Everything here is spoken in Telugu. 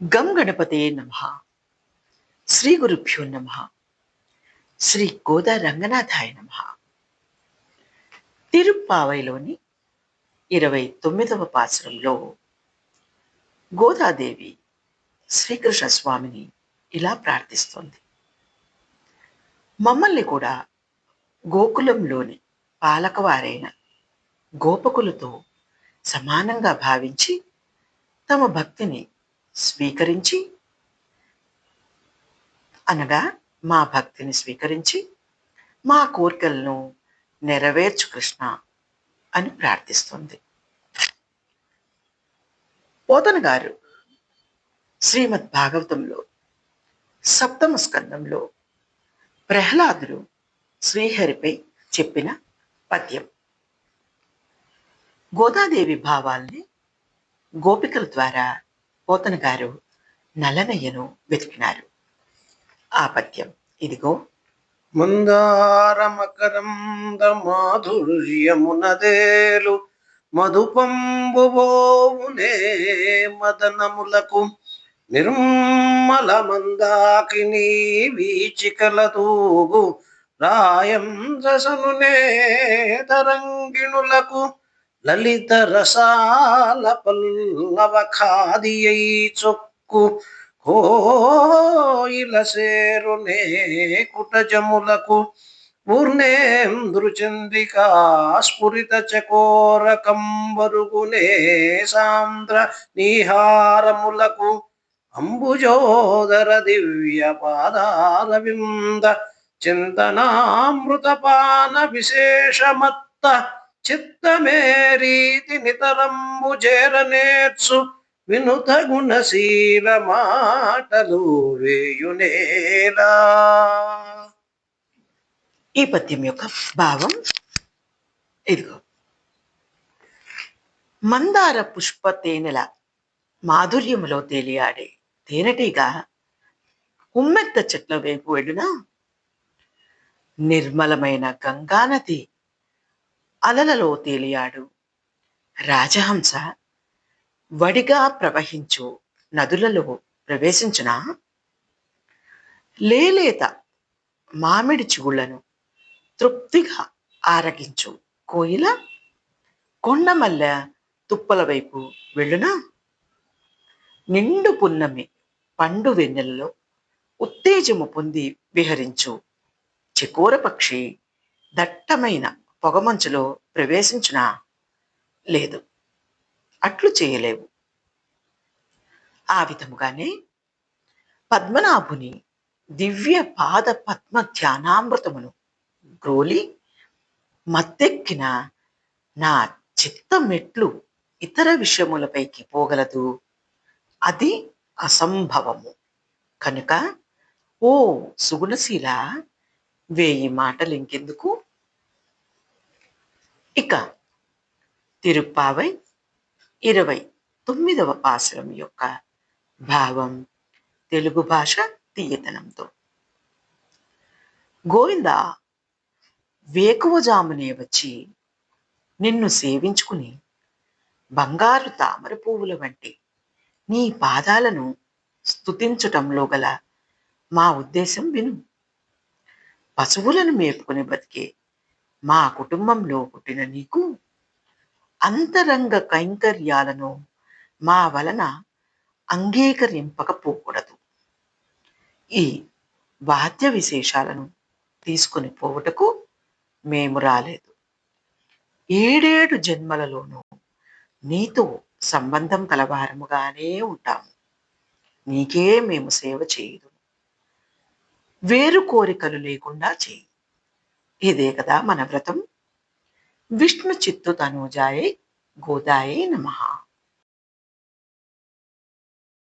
గం గణపతే నమః. శ్రీ గురుభ్యో నమః. శ్రీ గోదా రంగనాథాయ నమః. తిరుప్పావైలోని 29వ పాసురంలో గోదాదేవి శ్రీకృష్ణ స్వామిని ఇలా ప్రార్థిస్తోంది. మమ్మల్ని కూడా గోకులంలోని పాలకవారైన గోపకులతో సమానంగా భావించి తమ భక్తిని స్వీకరించి అనగా మా భక్తిని స్వీకరించి మా కోరికలను నెరవేర్చు కృష్ణ అని ప్రార్థిస్తుంది. పోతన గారు శ్రీమద్ భాగవతంలో 7వ స్కందంలో ప్రహ్లాదుడు శ్రీహరిపై చెప్పిన పద్యం. గోదాదేవి భావాల్ని గోపికల ద్వారా పోతన గారు నల్లనయ్యను వెతికినారు. ఆ పద్యం ఇదిగో. మందార మకరంద మాధుర్యమునదేలు మధుపంబుబోవునే మదనములకు నిర్మల మందాకిని వీచికల తూగు రాయం రసనునే తరంగిణులకు లలిత రసాల పల్లవ ఖాదియై చొక్కు కోయిల సేరునే కుటజములకు పూర్ణేంద్రుచంద్రికా స్ఫురిత చకోర కంబరుగునే సాంద్ర నిహారములకు అంబుజోదర దివ్య పాదారవింద చింతనామృతపాన విశేషమత్త చిత్తమేరీతి నితరంబు చేరనేత్సు వినుత గుణశీల మాటలు వేయునేలా. ఈ పద్యం యొక్క భావం ఇదిగో. మందార పుష్ప తేనెల మాధుర్యములో తేలియాడే తేనెటీగా ఉమ్మెత్త చెట్ల వైపు వెళ్ళునా నిర్మలమైన గంగానది అలలలో తేలియాడు రాజహంస వడిగా ప్రవహించు నదులలో ప్రవేశించునా లేలేత మామిడి చిగుళ్లను తృప్తిగా ఆరగించు కోయిల కొండమల్ల తుప్పల వైపు వెళ్ళునా నిండు పున్నమి పండు వెన్నెలలో ఉత్తేజము పొంది విహరించు చకోర పక్షి దట్టమైన పొగమంచులో ప్రవేశించునా లేదు, అట్లు చేయలేవు. ఆ విధముగానే పద్మనాభుని దివ్య పాద పద్మ ధ్యానామృతమును గ్రోలి మత్తెక్కిన నా చిత్తమెట్లు ఇతర విషయములపైకి పోగలదు, అది అసంభవము. కనుక ఓ సుగుణశీల, 1000 మాటలు ఇంకెందుకు. ఇక తిరుప్పావై 29వ పాసురం యొక్క భావం తెలుగు భాష తీయతనంతో. గోవింద, వేకువజామునే వచ్చి నిన్ను సేవించుకుని బంగారు తామర పువ్వుల వంటి నీ పాదాలను స్తుతించటంలో గల మా ఉద్దేశం విను. పశువులను మేపుకుని బతికే మా కుటుంబంలో పుట్టిన నీకు అంతరంగ కైంకర్యాలను మా వలన అంగీకరింపకపోకూడదు. ఈ వాద్య విశేషాలను తీసుకుని పోవుటకు మేము రాలేదు. 7 జన్మలలోనూ నీతో సంబంధం కలవారముగానే ఉంటాము. నీకే మేము సేవ చేయదు. వేరు కోరికలు లేకుండా చేయి. ఇదే కదా మన వ్రతం. విష్ణు చిత్తు తనూజాయై గోదాయై నమః.